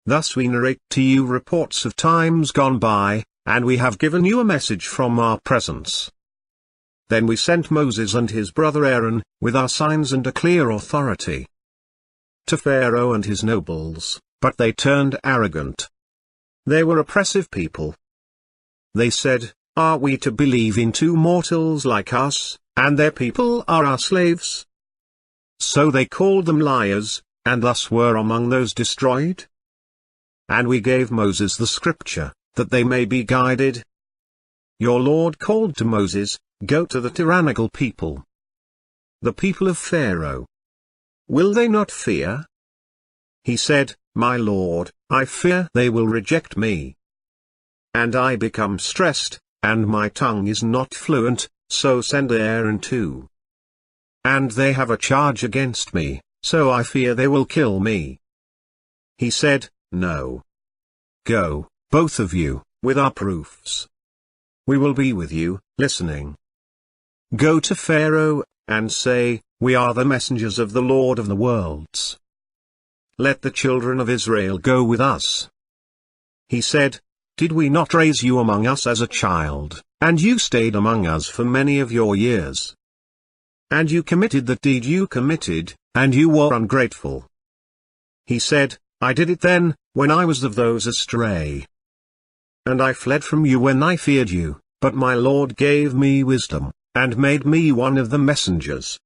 Thus we narrate to you reports of times gone by, and we have given you a message from our presence. Then we sent Moses and his brother Aaron, with our signs and a clear authority, to Pharaoh and his nobles, but they turned arrogant. They were oppressive people. They said, "Are we to believe in two mortals like us, and their people are our slaves?" So they called them liars, and thus were among those destroyed. And we gave Moses the scripture, that they may be guided. Your Lord called to Moses, "Go to the tyrannical people, the people of Pharaoh. Will they not fear?" He said, "My Lord, I fear they will reject me. And I become stressed, and my tongue is not fluent, so send Aaron too. And they have a charge against me, so I fear they will kill me." He said, "No. Go, both of you, with our proofs. We will be with you, listening. Go to Pharaoh, and say, 'We are the messengers of the Lord of the worlds. Let the children of Israel go with us.'" He said, "Did we not raise you among us as a child, and you stayed among us for many of your years? And you committed the deed you committed, and you were ungrateful." He said, "I did it then, when I was of those astray. And I fled from you when I feared you, but my Lord gave me wisdom, and made me one of the messengers.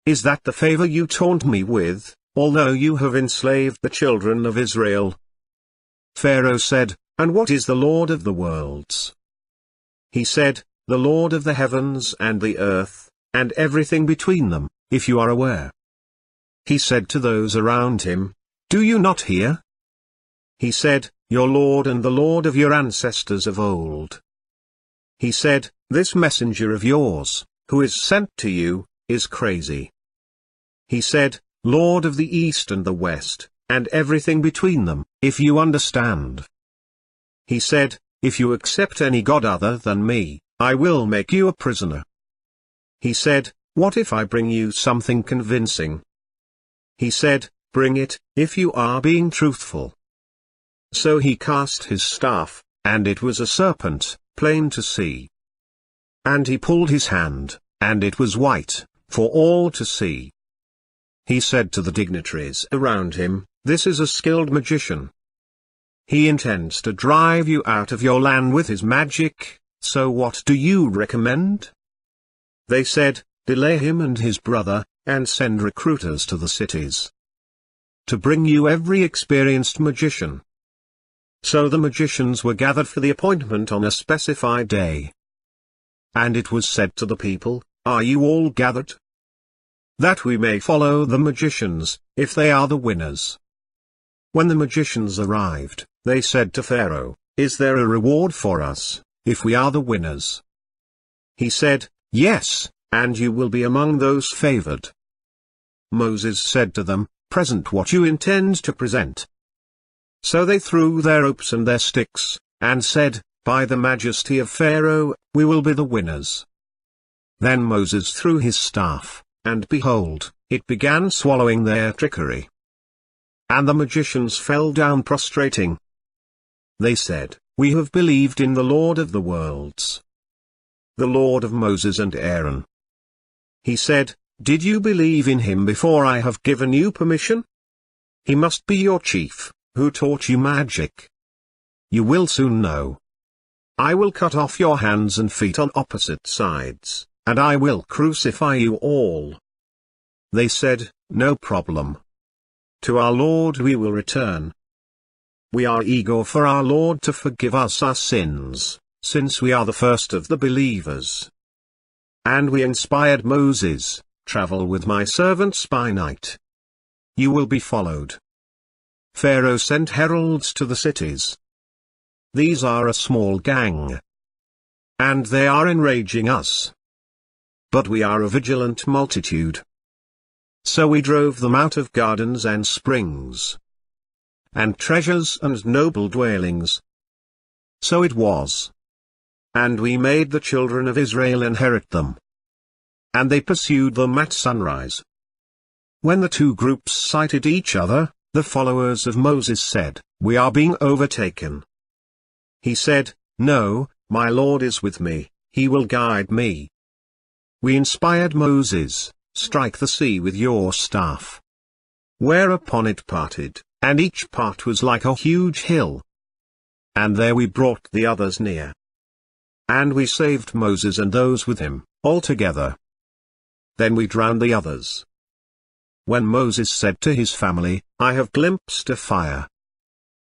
Is that the favor you taunt me with, although you have enslaved the children of Israel?" Pharaoh said, "And what is the Lord of the worlds?" He said, "The Lord of the heavens and the earth, and everything between them, if you are aware." He said to those around him, "Do you not hear?" He said, "Your Lord and the Lord of your ancestors of old." He said, "This messenger of yours, who is sent to you, is crazy." He said, "Lord of the east and the west, and everything between them, if you understand." He said, "If you accept any god other than me, I will make you a prisoner." He said, "What if I bring you something convincing?" He said, "Bring it, if you are being truthful." So he cast his staff, and it was a serpent, plain to see. And he pulled his hand, and it was white, for all to see. He said to the dignitaries around him, "This is a skilled magician. He intends to drive you out of your land with his magic, so what do you recommend?" They said, "Delay him and his brother, and send recruiters to the cities to bring you every experienced magician." So the magicians were gathered for the appointment on a specified day. And it was said to the people, "Are you all gathered? That we may follow the magicians, if they are the winners." When the magicians arrived, they said to Pharaoh, "Is there a reward for us, if we are the winners?" He said, "Yes, and you will be among those favored." Moses said to them, "Present what you intend to present." So they threw their ropes and their sticks, and said, "By the majesty of Pharaoh, we will be the winners." Then Moses threw his staff, and behold, it began swallowing their trickery. And the magicians fell down prostrating. They said, "We have believed in the Lord of the worlds, the Lord of Moses and Aaron." He said, "Did you believe in him before I have given you permission? He must be your chief, who taught you magic. You will soon know. I will cut off your hands and feet on opposite sides, and I will crucify you all." They said, "No problem. To our Lord we will return. We are eager for our Lord to forgive us our sins, since we are the first of the believers." And we inspired Moses, "Travel with my servants by night. You will be followed." Pharaoh sent heralds to the cities. These are a small gang, and they are enraging us. But we are a vigilant multitude. So we drove them out of gardens and springs, and treasures and noble dwellings. So it was. And we made the children of Israel inherit them. And they pursued them at sunrise. When the two groups sighted each other, the followers of Moses said, "We are being overtaken." He said, "No, my Lord is with me, he will guide me." We inspired Moses, "Strike the sea with your staff." Whereupon it parted, and each part was like a huge hill. And there we brought the others near. And we saved Moses and those with him, altogether. Then we drowned the others. When Moses said to his family, "I have glimpsed a fire.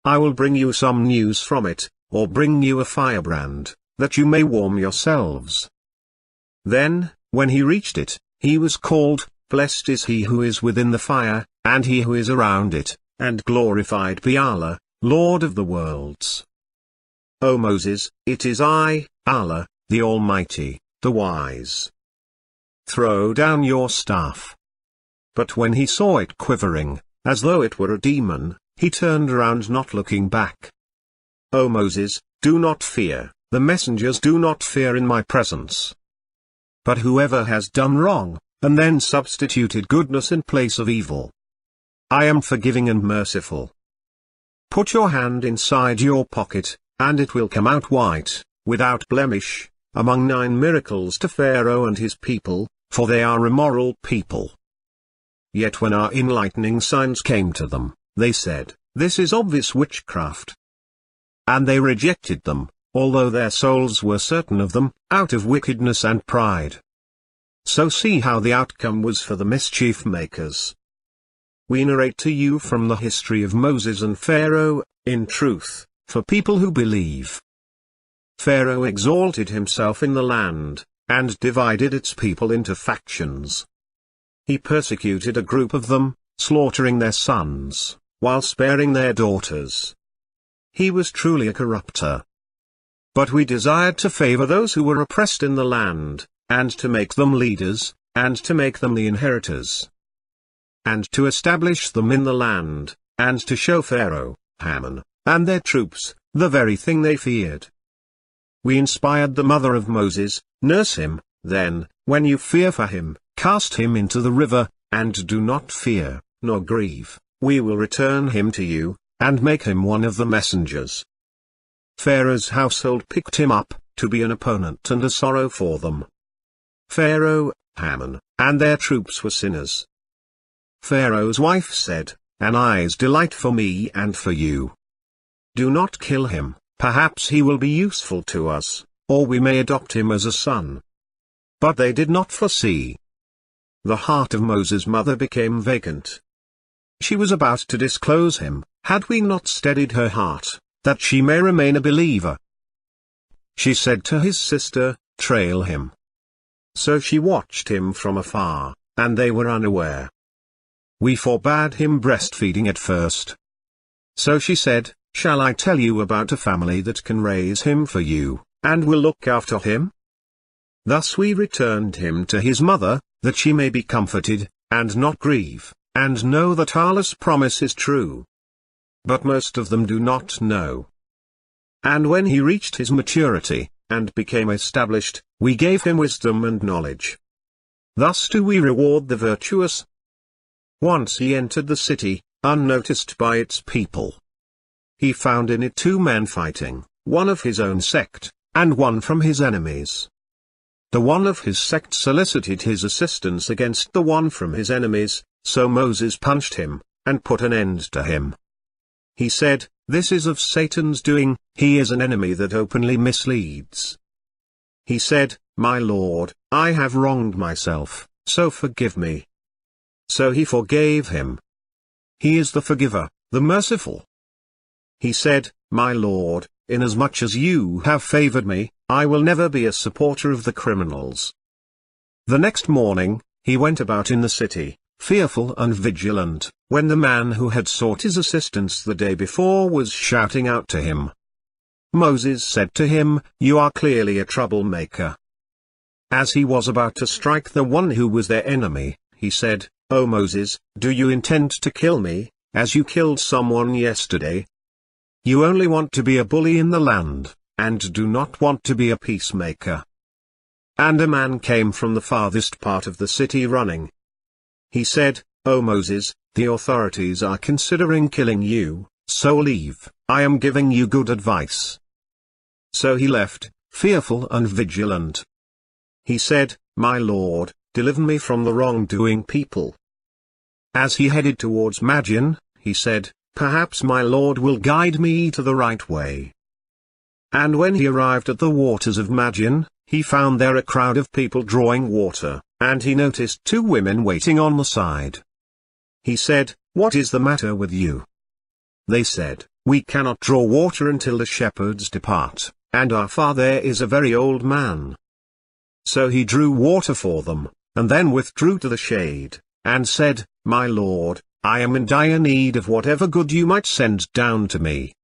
I will bring you some news from it, or bring you a firebrand, that you may warm yourselves." Then, when he reached it, he was called, "Blessed is he who is within the fire, and he who is around it, and glorified be Allah, Lord of the worlds." O Moses, it is I, Allah, the Almighty, the Wise. Throw down your staff. But when he saw it quivering, as though it were a demon, he turned around not looking back. O Moses, do not fear, the messengers do not fear in my presence. But whoever has done wrong, and then substituted goodness in place of evil, I am forgiving and merciful. Put your hand inside your pocket, and it will come out white, without blemish, among 9 miracles to Pharaoh and his people, for they are immoral people. Yet when our enlightening signs came to them, they said, "This is obvious witchcraft." And they rejected them, although their souls were certain of them, out of wickedness and pride. So see how the outcome was for the mischief makers. We narrate to you from the history of Moses and Pharaoh, in truth, for people who believe. Pharaoh exalted himself in the land, and divided its people into factions. He persecuted a group of them, slaughtering their sons, while sparing their daughters. He was truly a corrupter. But we desired to favor those who were oppressed in the land, and to make them leaders, and to make them the inheritors, and to establish them in the land, and to show Pharaoh, Haman, and their troops, the very thing they feared. We inspired the mother of Moses, nurse him, then, when you fear for him, cast him into the river, and do not fear, nor grieve, we will return him to you, and make him one of the messengers. Pharaoh's household picked him up, to be an opponent and a sorrow for them. Pharaoh, Haman, and their troops were sinners. Pharaoh's wife said, "An eye's delight for me and for you. Do not kill him, perhaps he will be useful to us, or we may adopt him as a son." But they did not foresee. The heart of Moses' mother became vacant. She was about to disclose him, had we not steadied her heart, that she may remain a believer. She said to his sister, "Trail him." So she watched him from afar, and they were unaware. We forbade him breastfeeding at first. So she said, "Shall I tell you about a family that can raise him for you, and will look after him?" Thus we returned him to his mother, that she may be comforted, and not grieve, and know that Allah's promise is true. But most of them do not know. And when he reached his maturity, and became established, we gave him wisdom and knowledge. Thus do we reward the virtuous. Once he entered the city, unnoticed by its people. He found in it two men fighting, one of his own sect, and one from his enemies. The one of his sect solicited his assistance against the one from his enemies, so Moses punished him, and put an end to him. He said, "This is of Satan's doing, he is an enemy that openly misleads." He said, "My Lord, I have wronged myself, so forgive me." So he forgave him. He is the forgiver, the merciful. He said, "My Lord, inasmuch as you have favored me, I will never be a supporter of the criminals." The next morning, he went about in the city, fearful and vigilant, when the man who had sought his assistance the day before was shouting out to him. Moses said to him, "You are clearly a troublemaker." As he was about to strike the one who was their enemy, he said, "O Moses, do you intend to kill me, as you killed someone yesterday? You only want to be a bully in the land, and do not want to be a peacemaker." And a man came from the farthest part of the city running. He said, "O Moses, the authorities are considering killing you, so leave, I am giving you good advice." So he left, fearful and vigilant. He said, "My Lord, deliver me from the wrongdoing people." As he headed towards Madian, he said, "Perhaps my Lord will guide me to the right way." And when he arrived at the waters of Madian, he found there a crowd of people drawing water, and he noticed two women waiting on the side. He said, "What is the matter with you?" They said, "We cannot draw water until the shepherds depart, and our father is a very old man." So he drew water for them, and then withdrew to the shade, and said, "My Lord, I am in dire need of whatever good you might send down to me."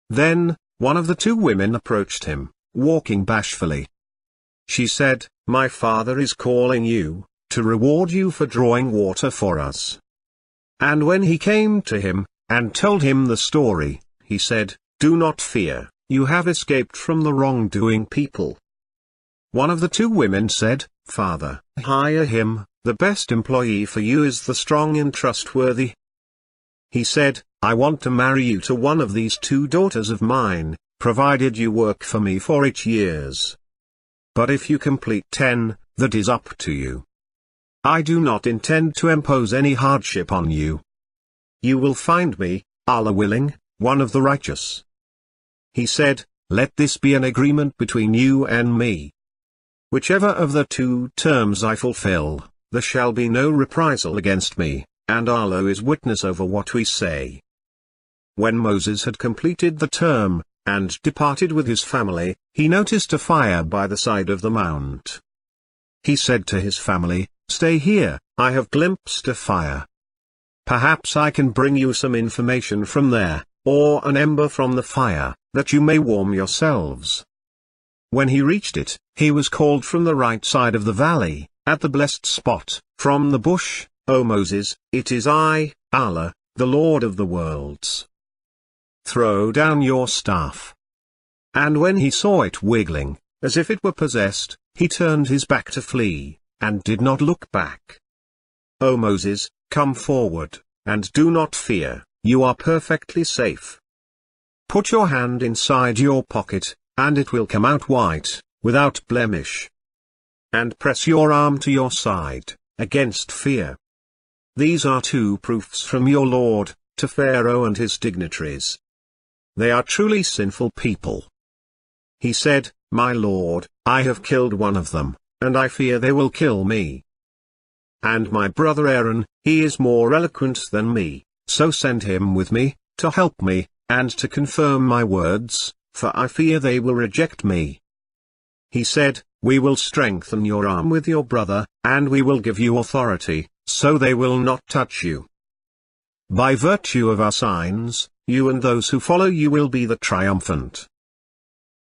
Then, one of the two women approached him, walking bashfully. She said, "My father is calling you, to reward you for drawing water for us." And when he came to him, and told him the story, he said, "Do not fear, you have escaped from the wrongdoing people." One of the two women said, "Father, hire him, the best employee for you is the strong and trustworthy." He said, "I want to marry you to one of these two daughters of mine, provided you work for me for 8 years. But if you complete 10, that is up to you. I do not intend to impose any hardship on you. You will find me, Allah willing, one of the righteous." He said, "Let this be an agreement between you and me. Whichever of the two terms I fulfill, there shall be no reprisal against me, and Allah is witness over what we say." when Moses had completed the term, and departed with his family, he noticed a fire by the side of the mount. He said to his family, "Stay here, I have glimpsed a fire. Perhaps I can bring you some information from there, or an ember from the fire, that you may warm yourselves." When he reached it, he was called from the right side of the valley, at the blessed spot, from the bush, "O Moses, it is I, Allah, the Lord of the worlds. Throw down your staff." And when he saw it wiggling, as if it were possessed, he turned his back to flee, and did not look back. "O Moses, come forward, and do not fear, you are perfectly safe. Put your hand inside your pocket, and it will come out white, without blemish. And press your arm to your side, against fear. These are 2 proofs from your Lord, to Pharaoh and his dignitaries. They are truly sinful people." He said, "My Lord, I have killed one of them, and I fear they will kill me. And my brother Aaron, he is more eloquent than me, so send him with me, to help me, and to confirm my words, for I fear they will reject me." He said, "We will strengthen your arm with your brother, and we will give you authority, so they will not touch you. By virtue of our signs, you and those who follow you will be the triumphant."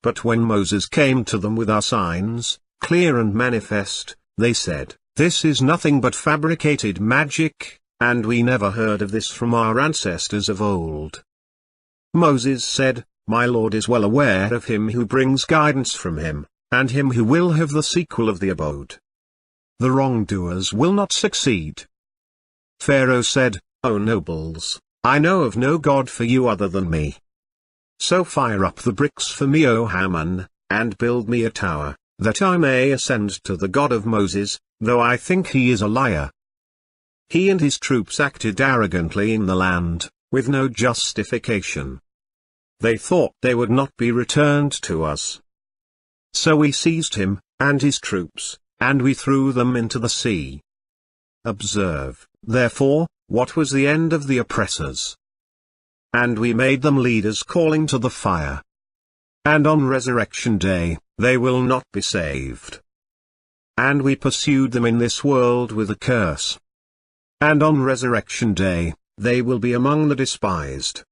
But when Moses came to them with our signs, clear and manifest, they said, "This is nothing but fabricated magic, and we never heard of this from our ancestors of old." Moses said, "My Lord is well aware of him who brings guidance from him, and him who will have the sequel of the abode. The wrongdoers will not succeed." Pharaoh said, "O nobles, I know of no God for you other than me. So fire up the bricks for me, O Haman, and build me a tower, that I may ascend to the God of Moses, though I think he is a liar." He and his troops acted arrogantly in the land, with no justification. They thought they would not be returned to us. So we seized him, and his troops, and we threw them into the sea. Observe, therefore, what was the end of the oppressors. And we made them leaders calling to the fire. And on resurrection day, they will not be saved. And we pursued them in this world with a curse. And on resurrection day, they will be among the despised.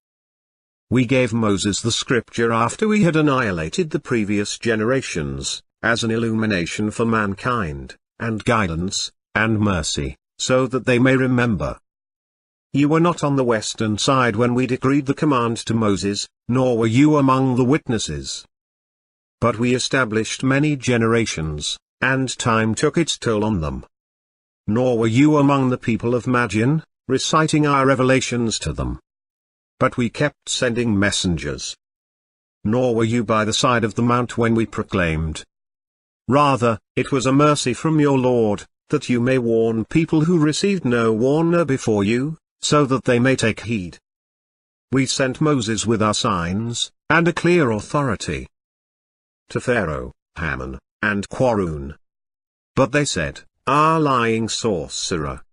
We gave Moses the scripture after we had annihilated the previous generations, as an illumination for mankind, and guidance, and mercy, so that they may remember. You were not on the western side when we decreed the command to Moses, nor were you among the witnesses. But we established many generations, and time took its toll on them. Nor were you among the people of Madian, reciting our revelations to them. But we kept sending messengers. Nor were you by the side of the mount when we proclaimed. Rather, it was a mercy from your Lord, that you may warn people who received no warner before you, so that they may take heed. We sent Moses with our signs, and a clear authority. To Pharaoh, Haman, and Qarun. But they said, "Ah, lying sorcerer."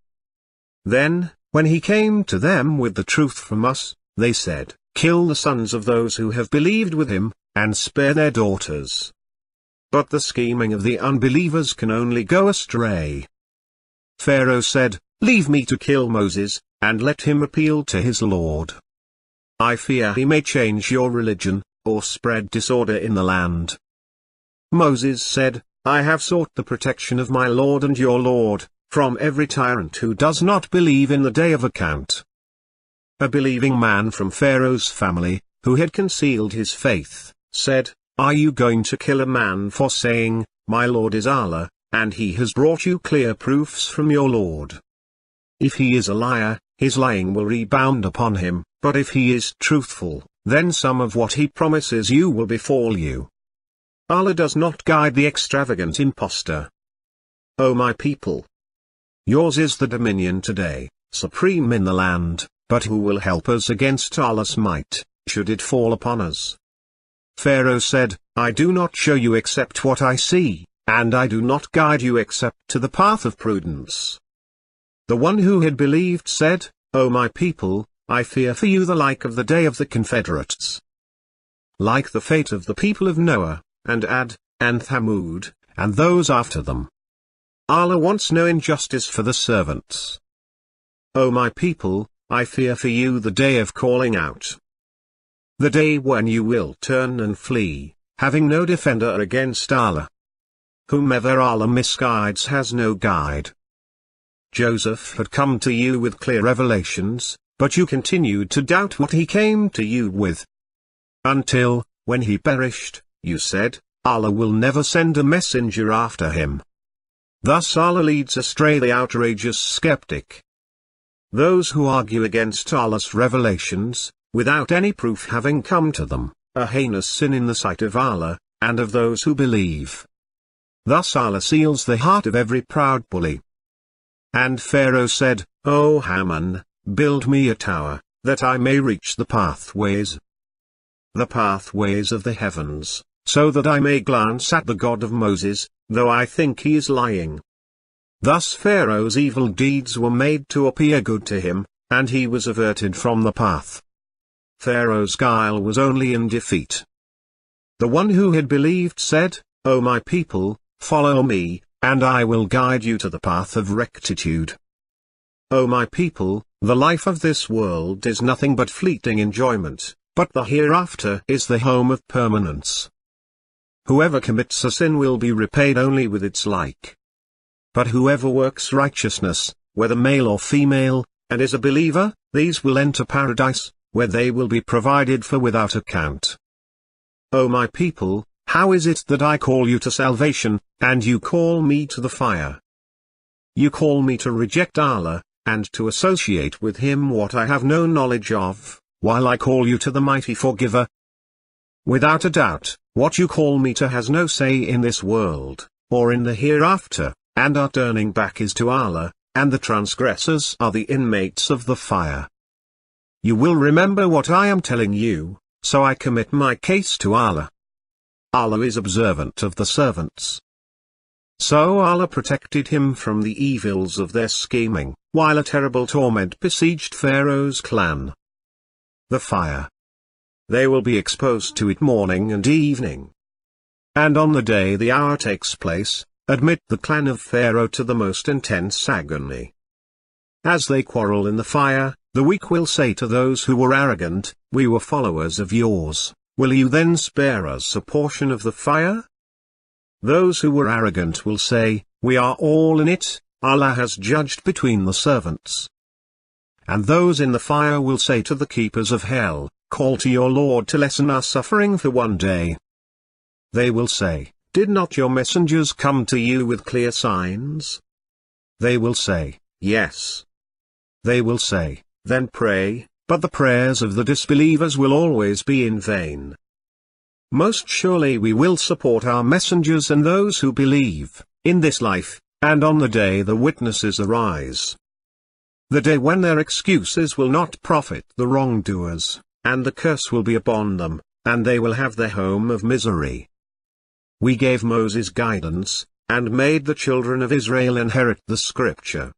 Then, when he came to them with the truth from us, they said, "Kill the sons of those who have believed with him, and spare their daughters." But the scheming of the unbelievers can only go astray. Pharaoh said, "Leave me to kill Moses, and let him appeal to his Lord. I fear he may change your religion, or spread disorder in the land." Moses said, "I have sought the protection of my Lord and your Lord, from every tyrant who does not believe in the day of account." A believing man from Pharaoh's family, who had concealed his faith, said, "Are you going to kill a man for saying, 'My Lord is Allah, and he has brought you clear proofs from your Lord'? If he is a liar, his lying will rebound upon him, but if he is truthful, then some of what he promises you will befall you. Allah does not guide the extravagant impostor. O my people! Yours is the dominion today, supreme in the land, but who will help us against Allah's might, should it fall upon us?" Pharaoh said, "I do not show you except what I see, and I do not guide you except to the path of prudence." The one who had believed said, "O my people, I fear for you the like of the day of the Confederates. Like the fate of the people of Noah, and Ad, and Thamud, and those after them. Allah wants no injustice for the servants. O my people, I fear for you the day of calling out. The day when you will turn and flee, having no defender against Allah. Whomever Allah misguides has no guide. Joseph had come to you with clear revelations, but you continued to doubt what he came to you with. Until, when he perished, you said, Allah will never send a messenger after him. Thus Allah leads astray the outrageous skeptic. Those who argue against Allah's revelations, without any proof having come to them, a heinous sin in the sight of Allah, and of those who believe. Thus Allah seals the heart of every proud bully. And Pharaoh said, O Haman, build me a tower, that I may reach the pathways of the heavens, so that I may glance at the God of Moses, though I think he is lying. Thus Pharaoh's evil deeds were made to appear good to him, and he was averted from the path. Pharaoh's guile was only in defeat. The one who had believed said, O my people, follow me, and I will guide you to the path of rectitude. O my people, the life of this world is nothing but fleeting enjoyment, but the hereafter is the home of permanence. Whoever commits a sin will be repaid only with its like. But whoever works righteousness, whether male or female, and is a believer, these will enter paradise, where they will be provided for without account. O my people, how is it that I call you to salvation, and you call me to the fire? You call me to reject Allah, and to associate with him what I have no knowledge of, while I call you to the mighty forgiver. Without a doubt, what you call me to has no say in this world, or in the hereafter, and our turning back is to Allah, and the transgressors are the inmates of the fire. You will remember what I am telling you, so I commit my case to Allah. Allah is observant of the servants. So Allah protected him from the evils of their scheming, while a terrible torment besieged Pharaoh's clan. The fire. They will be exposed to it morning and evening. And on the day the hour takes place, admit the clan of Pharaoh to the most intense agony. As they quarrel in the fire, the weak will say to those who were arrogant, we were followers of yours, will you then spare us a portion of the fire? Those who were arrogant will say, we are all in it, Allah has judged between the servants. And those in the fire will say to the keepers of hell, call to your Lord to lessen our suffering for one day. They will say, did not your messengers come to you with clear signs? They will say, yes. They will say, then pray, but the prayers of the disbelievers will always be in vain. Most surely we will support our messengers and those who believe, in this life, and on the day the witnesses arise. The day when their excuses will not profit the wrongdoers, and the curse will be upon them, and they will have their home of misery. We gave Moses guidance, and made the children of Israel inherit the scripture.